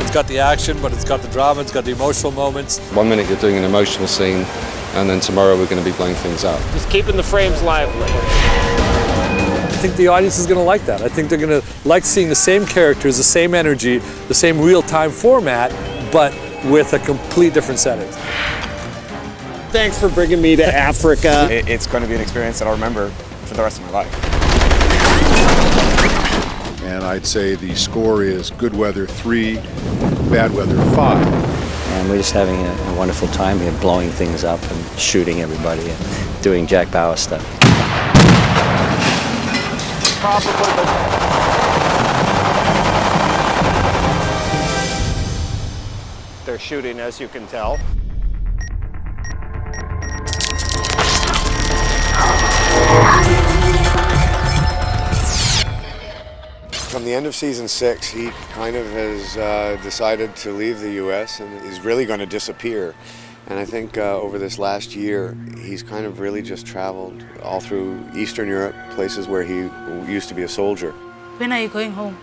It's got the action, but it's got the drama, it's got the emotional moments. 1 minute you're doing an emotional scene, and then tomorrow we're going to be blowing things out. Just keeping the frames lively. I think the audience is going to like that. I think they're going to like seeing the same characters, the same energy, the same real-time format, but with a complete different setting. Thanks for bringing me to Africa. It's going to be an experience that I'll remember for the rest of my life. And I'd say the score is good weather 3, bad weather 5. And we're just having a wonderful time here, blowing things up and shooting everybody and doing Jack Bauer stuff. They're shooting, as you can tell. From the end of season 6, he kind of has decided to leave the U.S. and is really going to disappear. And I think over this last year, he's kind of really just traveled all through Eastern Europe, places where he used to be a soldier. When are you going home?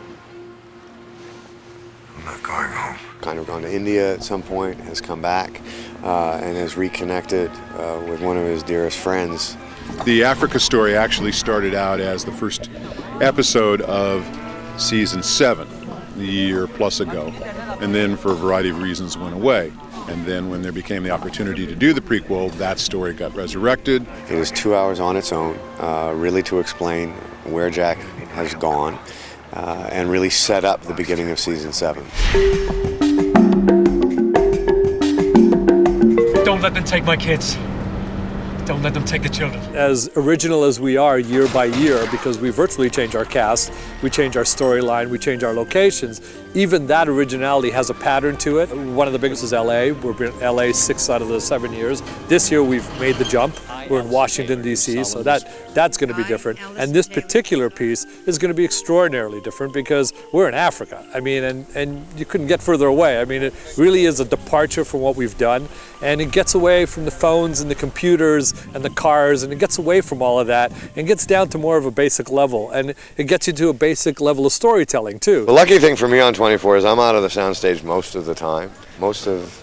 I'm not going home. Kind of gone to India at some point, has come back, and has reconnected with one of his dearest friends. The Africa story actually started out as the first episode of season 7, a year plus ago, and then for a variety of reasons went away. And then when there became the opportunity to do the prequel, that story got resurrected. It is 2 hours on its own, really to explain where Jack has gone, and really set up the beginning of season 7. Don't let them take my kids. Don't let them take the children. As original as we are year by year, because we virtually change our cast, we change our storyline, we change our locations, even that originality has a pattern to it. One of the biggest is LA. We've been in LA 6 out of the 7 years. This year we've made the jump. We're in Washington, D.C., so that's going to be different. And this particular piece is going to be extraordinarily different because we're in Africa. I mean, and you couldn't get further away. I mean, it really is a departure from what we've done, and it gets away from the phones and the computers and the cars, and it gets away from all of that and gets down to more of a basic level, and it gets you to a basic level of storytelling too. The lucky thing for me on 24 is I'm out of the soundstage most of the time. Most of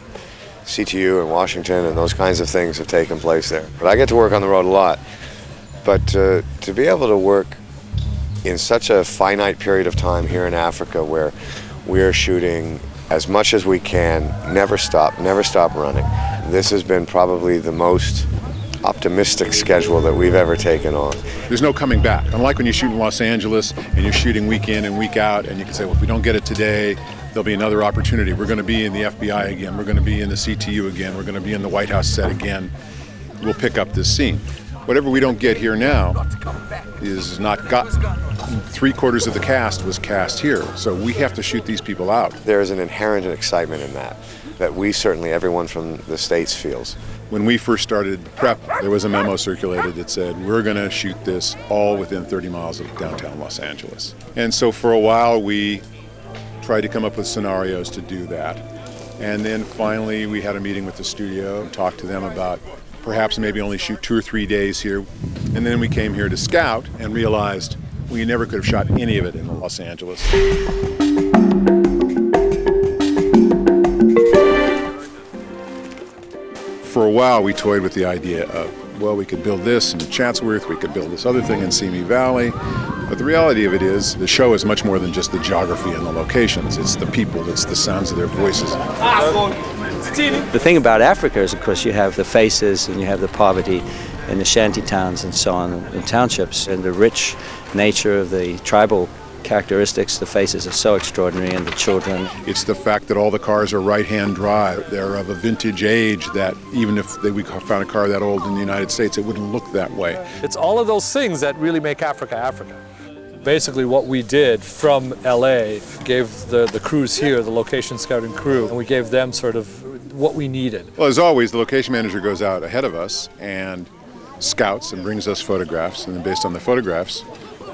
CTU and Washington and those kinds of things have taken place there. But I get to work on the road a lot. But to be able to work in such a finite period of time here in Africa where we're shooting as much as we can, never stop running. This has been probably the most optimistic schedule that we've ever taken on. There's no coming back. Unlike when you shoot in Los Angeles and you're shooting week in and week out and you can say, well, if we don't get it today, there'll be another opportunity. We're going to be in the FBI again. We're going to be in the CTU again. We're going to be in the White House set again. We'll pick up this scene. Whatever we don't get here now is not got. 3/4 of the cast was cast here, so we have to shoot these people out. There is an inherent excitement in that we certainly, everyone from the States feels. When we first started prep, there was a memo circulated that said, we're going to shoot this all within 30 miles of downtown Los Angeles. And so for a while, we tried to come up with scenarios to do that. And then finally, we had a meeting with the studio, talked to them about perhaps maybe only shoot 2 or 3 days here. And then we came here to scout and realized we never could have shot any of it in Los Angeles. For a while, we toyed with the idea of, well, we could build this in Chatsworth, we could build this other thing in Simi Valley. But the reality of it is, the show is much more than just the geography and the locations. It's the people, it's the sounds of their voices. The thing about Africa is, of course, you have the faces and you have the poverty and the shanty towns and so on, and townships, and the rich nature of the tribal characteristics. The faces are so extraordinary, and the children. It's the fact that all the cars are right-hand drive. They're of a vintage age that even if we found a car that old in the United States, it wouldn't look that way. It's all of those things that really make Africa, Africa. Basically what we did from LA, gave the crews here, the location scouting crew, and we gave them sort of what we needed. Well, as always, the location manager goes out ahead of us and scouts and brings us photographs, and then based on the photographs,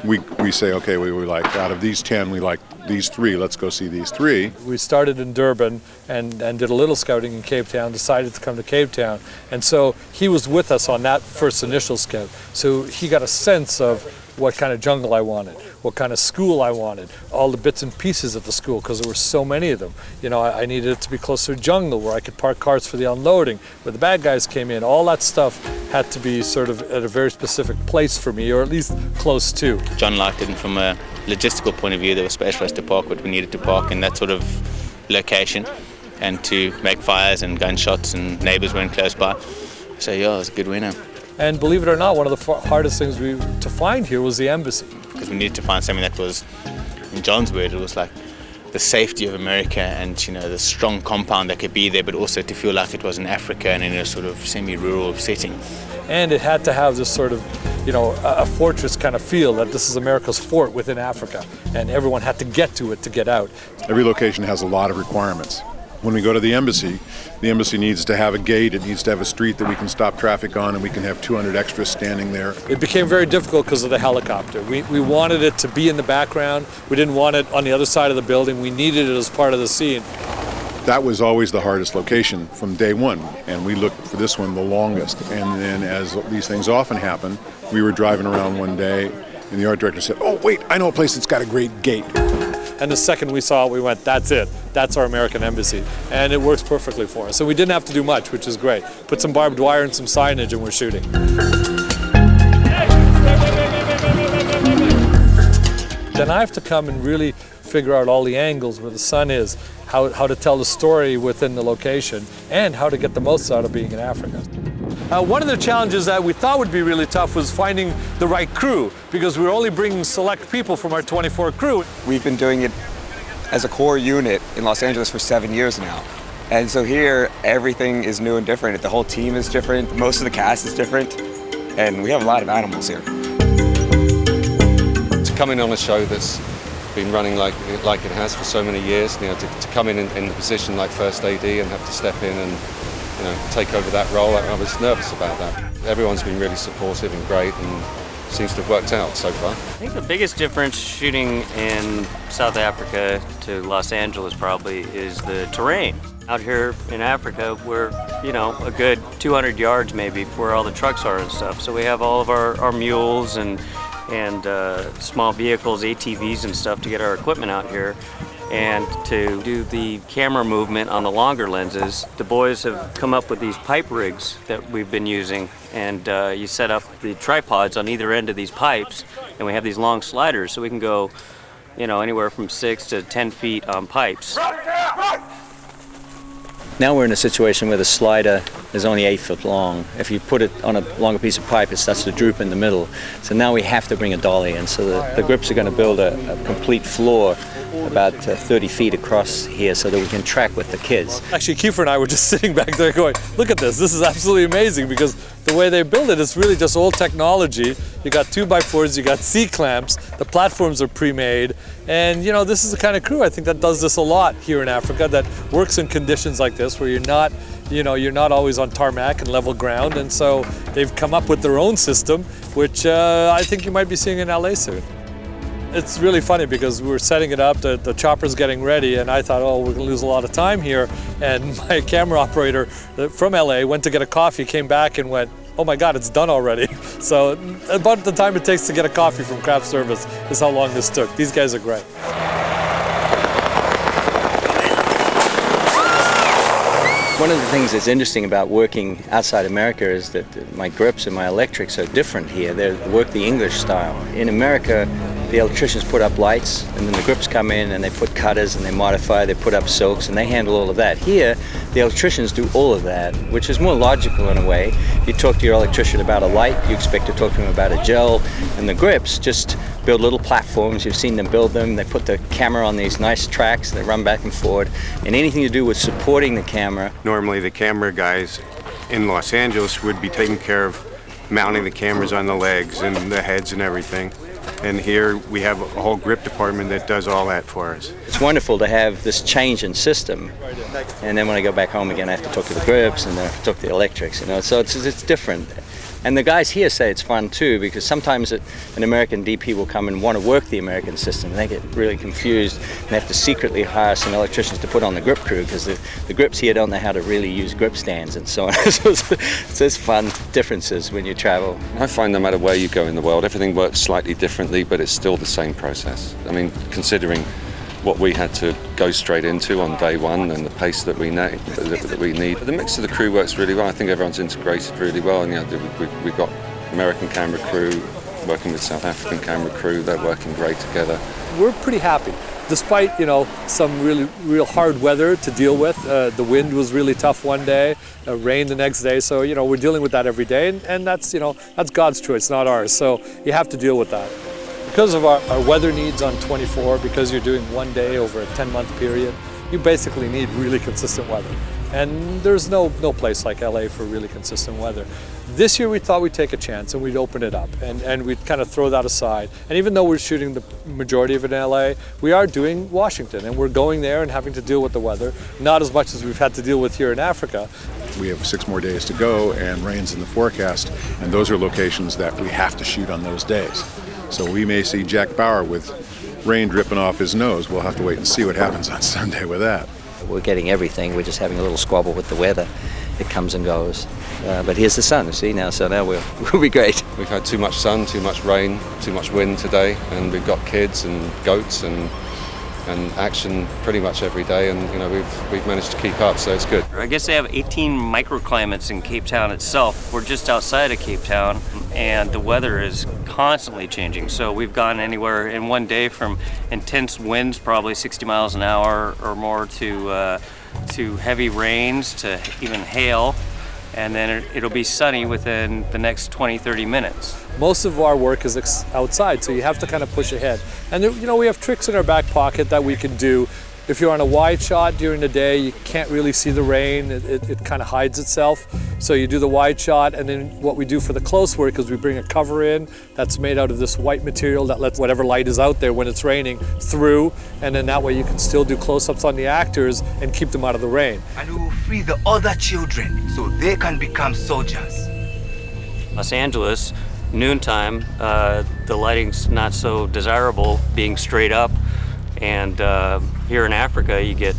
we say, okay, we like, out of these 10, we like these 3, let's go see these 3. We started in Durban and did a little scouting in Cape Town, decided to come to Cape Town, and so he was with us on that first initial scout. So he got a sense of what kind of jungle I wanted, what kind of school I wanted, all the bits and pieces of the school, because there were so many of them. You know, I needed it to be closer to jungle, where I could park cars for the unloading, where the bad guys came in. All that stuff had to be sort of at a very specific place for me, or at least close to. Jon liked it, and from a logistical point of view, there was space for us to park what we needed to park in that sort of location, and to make fires and gunshots, and neighbors weren't close by. So yeah, it was a good winner. And believe it or not, one of the hardest things to find here was the embassy. Because we needed to find something that was, in Jon's word, it was like the safety of America, and you know, the strong compound that could be there, but also to feel like it was in Africa and in a sort of semi-rural setting. And it had to have this sort of, you know, a fortress kind of feel, that this is America's fort within Africa, and everyone had to get to it to get out. Every location has a lot of requirements. When we go to the embassy needs to have a gate, it needs to have a street that we can stop traffic on, and we can have 200 extras standing there. It became very difficult because of the helicopter. We wanted it to be in the background. We didn't want it on the other side of the building. We needed it as part of the scene. That was always the hardest location from day one, and we looked for this one the longest. And then, as these things often happen, we were driving around one day, and the art director said, "Oh, wait, I know a place that's got a great gate." And the second we saw it, we went, that's it. That's our American embassy. And it works perfectly for us. So we didn't have to do much, which is great. Put some barbed wire and some signage and we're shooting. Then I have to come and really figure out all the angles where the sun is, how to tell the story within the location, and how to get the most out of being in Africa. One of the challenges that we thought would be really tough was finding the right crew, because we were only bringing select people from our 24 crew. We've been doing it as a core unit in Los Angeles for 7 years now. And so here, everything is new and different. The whole team is different. Most of the cast is different. And we have a lot of animals here. To come in on a show that's been running like it has for so many years, you know, to come in the position like first AD and have to step in and, you know, take over that role, I was nervous about that. Everyone's been really supportive and great, and seems to have worked out so far. I think the biggest difference shooting in South Africa to Los Angeles probably is the terrain. Out here in Africa, we're, you know, a good 200 yards maybe where all the trucks are and stuff. So we have all of our mules and small vehicles, ATVs and stuff to get our equipment out here. And to do the camera movement on the longer lenses, the boys have come up with these pipe rigs that we've been using. And you set up the tripods on either end of these pipes, and we have these long sliders, so we can go, you know, anywhere from 6 to 10 feet on pipes. Now we're in a situation where the slider is only 8 foot long. If you put it on a longer piece of pipe, it starts to droop in the middle. So now we have to bring a dolly in. So the grips are going to build a complete floor about 30 feet across here so that we can track with the kids. Actually, Kiefer and I were just sitting back there going, look at this. This is absolutely amazing, because the way they build it is really just old technology. You got 2x4s, you got C-clamps, the platforms are pre-made, and you know, this is the kind of crew I think that does this a lot here in Africa, that works in conditions like this where you're not, you know, you're not always on tarmac and level ground, and so they've come up with their own system, which I think you might be seeing in LA soon. It's really funny because we were setting it up, the chopper's getting ready, and I thought, oh, we're gonna lose a lot of time here. And my camera operator from LA went to get a coffee, came back and went, oh my God, it's done already. So about the time it takes to get a coffee from craft service is how long this took. These guys are great. One of the things that's interesting about working outside America is that my grips and my electrics are different here. They work the English style. In America, the electricians put up lights, and then the grips come in and they put cutters and they modify, they put up silks, and they handle all of that. Here, the electricians do all of that, which is more logical in a way. You talk to your electrician about a light, you expect to talk to him about a gel, and the grips just build little platforms. You've seen them build them. They put the camera on these nice tracks, they run back and forward, and anything to do with supporting the camera. Normally the camera guys in Los Angeles would be taking care of mounting the cameras on the legs and the heads and everything. And here we have a whole grip department that does all that for us. It's wonderful to have this change in system, and then when I go back home again I have to talk to the grips and then I have to talk to the electrics, you know, so it's different. And the guys here say it's fun too, because sometimes an American DP will come and want to work the American system, and they get really confused, and they have to secretly hire some electricians to put on the grip crew, because the grips here don't know how to really use grip stands and so on. So it's fun differences when you travel. I find no matter where you go in the world, everything works slightly differently, but it's still the same process. I mean, considering what we had to go straight into on day one and the pace that we need. The mix of the crew works really well. I think everyone's integrated really well. And we've got American camera crew working with South African camera crew. They're working great together. We're pretty happy, despite some real hard weather to deal with. The wind was really tough one day, rain the next day. So we're dealing with that every day, and that's that's God's choice, not ours. So you have to deal with that. Because of our weather needs on 24, because you're doing one day over a 10-month period, you basically need really consistent weather. And there's no place like LA for really consistent weather. This year we thought we'd take a chance and we'd open it up and we'd kind of throw that aside. And even though we're shooting the majority of it in LA, we are doing Washington, and we're going there and having to deal with the weather, not as much as we've had to deal with here in Africa. We have 6 more days to go and rain's in the forecast, and those are locations that we have to shoot on those days. So we may see Jack Bauer with rain dripping off his nose. We'll have to wait and see what happens on Sunday with that. We're getting everything. We're just having a little squabble with the weather. It comes and goes. But here's the sun, you see now, so now we'll be great. We've had too much sun, too much rain, too much wind today, and we've got kids and goats and action pretty much every day, and we've managed to keep up, so it's good. I guess they have 18 microclimates in Cape Town itself. We're just outside of Cape Town, and the weather is constantly changing. So we've gone anywhere in one day from intense winds, probably 60 miles an hour or more, to heavy rains, to even hail. And then it'll be sunny within the next 20-30 minutes. Most of our work is outside, so you have to kind of push ahead. And we have tricks in our back pocket that we can do. If you're on a wide shot during the day, you can't really see the rain. It kind of hides itself. So you do the wide shot, and then what we do for the close work is we bring a cover in that's made out of this white material that lets whatever light is out there when it's raining through, and then that way you can still do close-ups on the actors and keep them out of the rain. And we will free the other children so they can become soldiers. Los Angeles, noontime, the lighting's not so desirable being straight up. And here in Africa, you get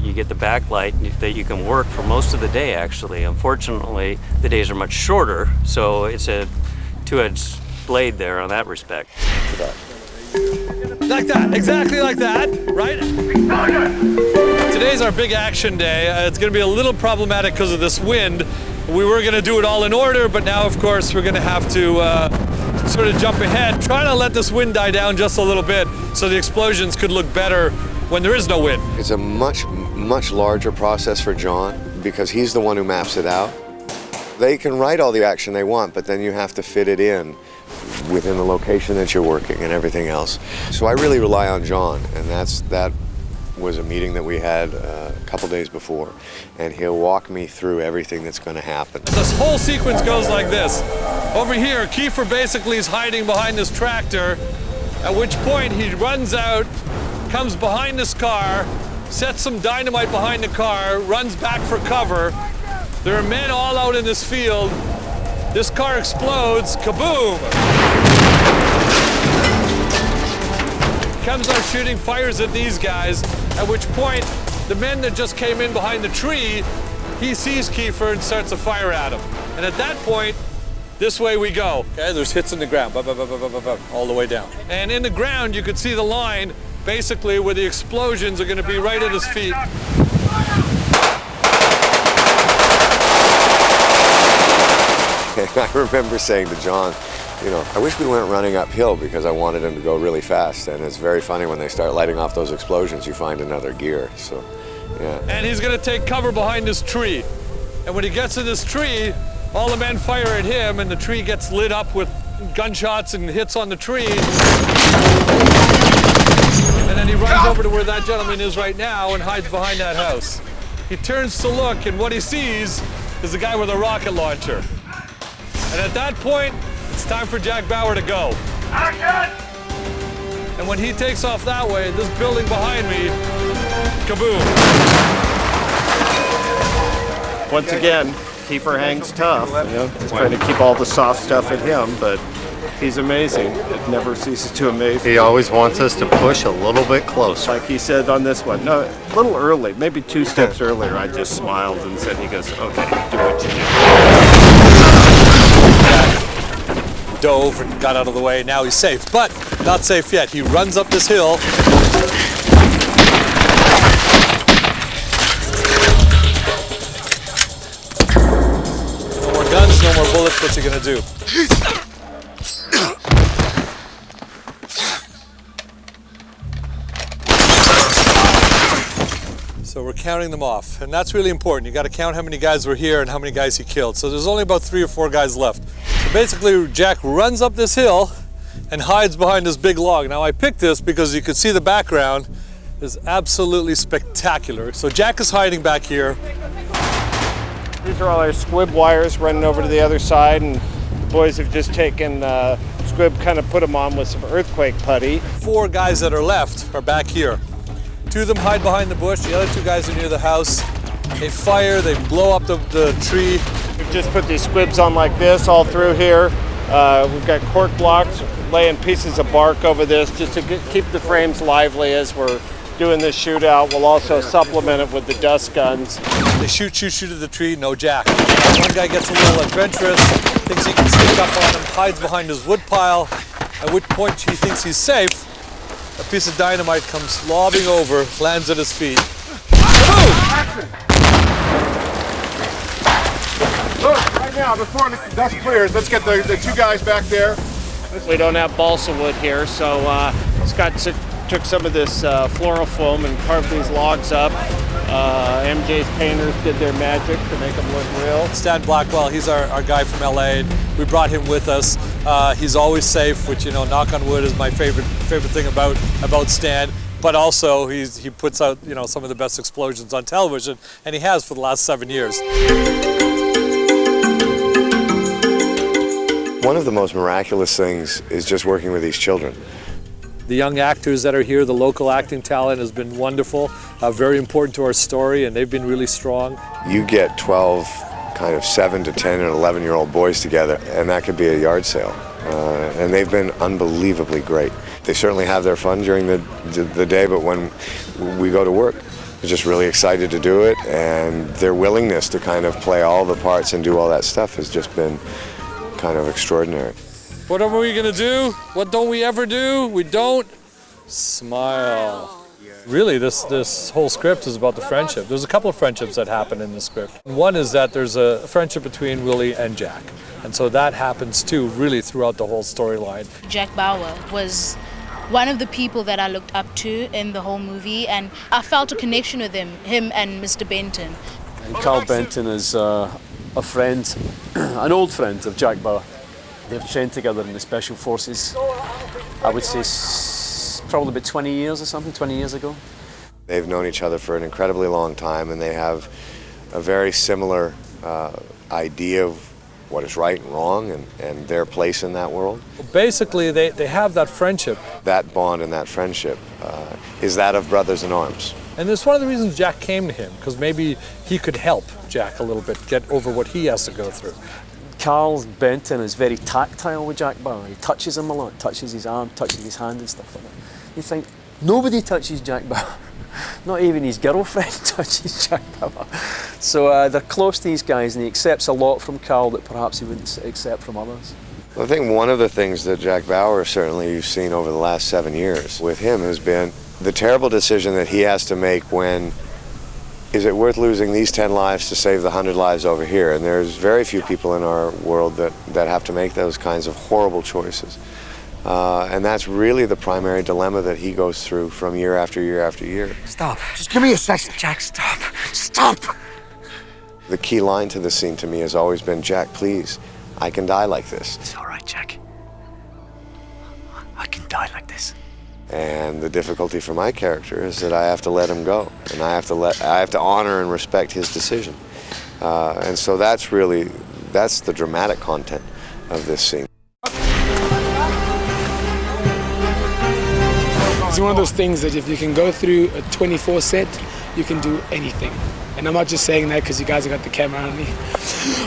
the backlight that you can work for most of the day, actually. Unfortunately, the days are much shorter, so it's a two-edged blade there on that respect. Like that, exactly like that, right? Today's our big action day. It's going to be a little problematic because of this wind. We were going to do it all in order, but now, of course, we're going to have to sort of jump ahead, trying to let this wind die down just a little bit so the explosions could look better when there is no wind. It's a much larger process for Jon because he's the one who maps it out. They can write all the action they want, but then you have to fit it in within the location that you're working and everything else. So I really rely on Jon, and that was a meeting that we had a couple days before, and he'll walk me through everything that's going to happen. This whole sequence goes like this. Over here, Kiefer basically is hiding behind this tractor, at which point he runs out, comes behind this car, sets some dynamite behind the car, runs back for cover. There are men all out in this field. This car explodes, kaboom! Comes out shooting, fires at these guys, at which point the men that just came in behind the tree, he sees Kiefer and starts a fire at him. And at that point, this way we go. Okay, there's hits in the ground, all the way down. And in the ground, you could see the line, basically where the explosions are gonna be right at his feet. I remember saying to Jon, I wish we weren't running uphill because I wanted him to go really fast. And it's very funny when they start lighting off those explosions, you find another gear. So, yeah. And he's gonna take cover behind this tree. And when he gets to this tree, all the men fire at him and the tree gets lit up with gunshots and hits on the tree. And then he runs over to where that gentleman is right now and hides behind that house. He turns to look, and what he sees is the guy with a rocket launcher. And at that point, it's time for Jack Bauer to go. Action! And when he takes off that way, this building behind me, kaboom. Once again, Kiefer hangs tough. You know, he's trying to keep all the soft stuff at him, but he's amazing. It never ceases to amaze me. He always wants us to push a little bit closer. Like he said on this one, no, a little early, maybe 2 steps earlier, I just smiled and said, he goes, okay, do what you do. Dove and got out of the way. Now he's safe, but not safe yet. He runs up this hill. No more guns, no more bullets. What's he gonna do? So we're counting them off, and that's really important. You got to count how many guys were here and how many guys he killed. So there's only about 3 or 4 guys left. So basically, Jack runs up this hill and hides behind this big log. Now I picked this because you could see the background is absolutely spectacular. So Jack is hiding back here. These are all our squib wires running over to the other side, and the boys have just taken squib, kind of put them on with some earthquake putty. 4 guys that are left are back here. 2 of them hide behind the bush, the other 2 guys are near the house. They fire, they blow up the tree. We've just put these squibs on like this all through here. We've got cork blocks, laying pieces of bark over this just to keep the frames lively as we're doing this shootout. We'll also supplement it with the dust guns. They shoot at the tree, no Jack. One guy gets a little adventurous, thinks he can sneak up on him, hides behind his wood pile, at which point he thinks he's safe. A piece of dynamite comes lobbing over, lands at his feet. Look, right now, before the dust clears, let's get the 2 guys back there. We don't have balsa wood here, so Scott took some of this fluorofoam and carved these logs up. MJ's painters did their magic to make them look real. Stan Blackwell, he's our guy from LA. We brought him with us. He's always safe, which, you know, knock on wood is my favorite thing about Stan. But also he puts out, you know, some of the best explosions on television, and he has for the last 7 years. One of the most miraculous things is just working with these children. The young actors that are here, the local acting talent has been wonderful, very important to our story, and they've been really strong. You get 12 kind of 7 to 10 and 11-year-old boys together, and that could be a yard sale. And they've been unbelievably great. They certainly have their fun during the day, but when we go to work, they're just really excited to do it, and their willingness to kind of play all the parts and do all that stuff has just been kind of extraordinary. What are we gonna do? What don't we ever do? We don't smile. Really, this whole script is about the friendship. There's a couple of friendships that happen in the script. One is that there's a friendship between Willie and Jack. And so that happens too, really throughout the whole storyline. Jack Bauer was one of the people that I looked up to in the whole movie, and I felt a connection with him and Mr. Benton. And Carl Benton is a friend, an old friend of Jack Bauer. They've trained together in the Special Forces, I would say probably about 20 years or something, 20 years ago. They've known each other for an incredibly long time, and they have a very similar idea of what is right and wrong and their place in that world. Basically, they have that friendship. That bond and that friendship is that of brothers in arms. And it's one of the reasons Jack came to him, because maybe he could help Jack a little bit get over what he has to go through. Carl Benton is very tactile with Jack Bauer. He touches him a lot, touches his arm, touches his hand and stuff like that. You think, nobody touches Jack Bauer. Not even his girlfriend touches Jack Bauer. So they're close to these guys, and he accepts a lot from Carl that perhaps he wouldn't accept from others. I think one of the things that Jack Bauer, certainly you've seen over the last 7 years with him, has been the terrible decision that he has to make when, is it worth losing these 10 lives to save the 100 lives over here? And there's very few people in our world that have to make those kinds of horrible choices. And that's really the primary dilemma that he goes through from year after year after year. Stop. Just give me a second, Jack. Stop. Stop. The key line to this scene to me has always been, Jack, please, I can die like this. It's all right, Jack. I can die like this. And the difficulty for my character is that I have to let him go, and I have to honor and respect his decision. And so that's the dramatic content of this scene. It's one of those things that if you can go through a 24 set you can do anything. And I'm not just saying that because you guys have got the camera on me.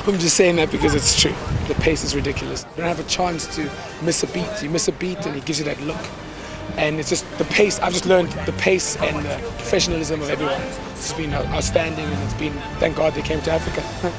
I'm just saying that because it's true. The pace is ridiculous. You don't have a chance to miss a beat. You miss a beat and he gives you that look. And it's just the pace. I've just learned the pace and the professionalism of everyone. It's been outstanding, and it's been, thank God they came to Africa.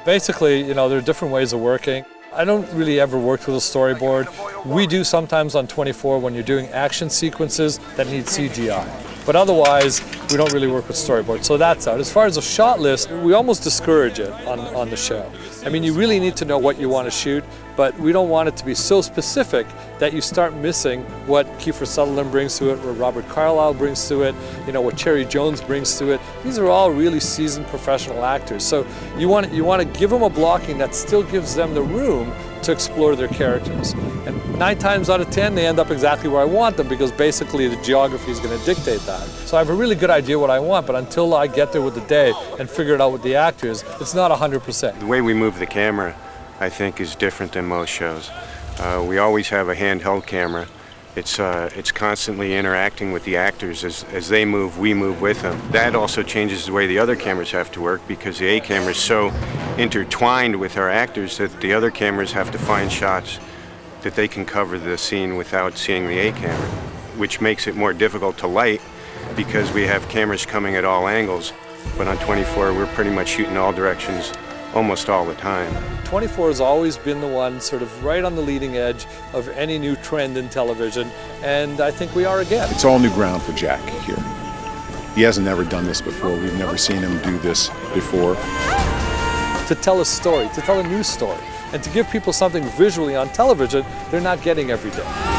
Basically, you know, there are different ways of working. I don't really ever work with a storyboard. We do sometimes on 24 when you're doing action sequences that need CGI. But otherwise, we don't really work with storyboards, so that's out. As far as a shot list, we almost discourage it on the show. I mean, you really need to know what you want to shoot, but we don't want it to be so specific that you start missing what Kiefer Sutherland brings to it, what Robert Carlyle brings to it, you know, what Cherry Jones brings to it. These are all really seasoned professional actors. So you want to give them a blocking that still gives them the room to explore their characters. And 9 times out of 10, they end up exactly where I want them because basically the geography is going to dictate that. So I have a really good idea what I want, but until I get there with the day and figure it out with the actors, it's not 100%. The way we move the camera, I think, is different than most shows. We always have a handheld camera. It's constantly interacting with the actors. As they move, we move with them. That also changes the way the other cameras have to work because the A camera is so intertwined with our actors that the other cameras have to find shots that they can cover the scene without seeing the A camera, which makes it more difficult to light because we have cameras coming at all angles. But on 24, we're pretty much shooting all directions almost all the time. 24 has always been the one sort of right on the leading edge of any new trend in television, and I think we are again. It's all new ground for Jack here. He hasn't never done this before. We've never seen him do this before. To tell a story, to tell a new story, and to give people something visually on television they're not getting every day.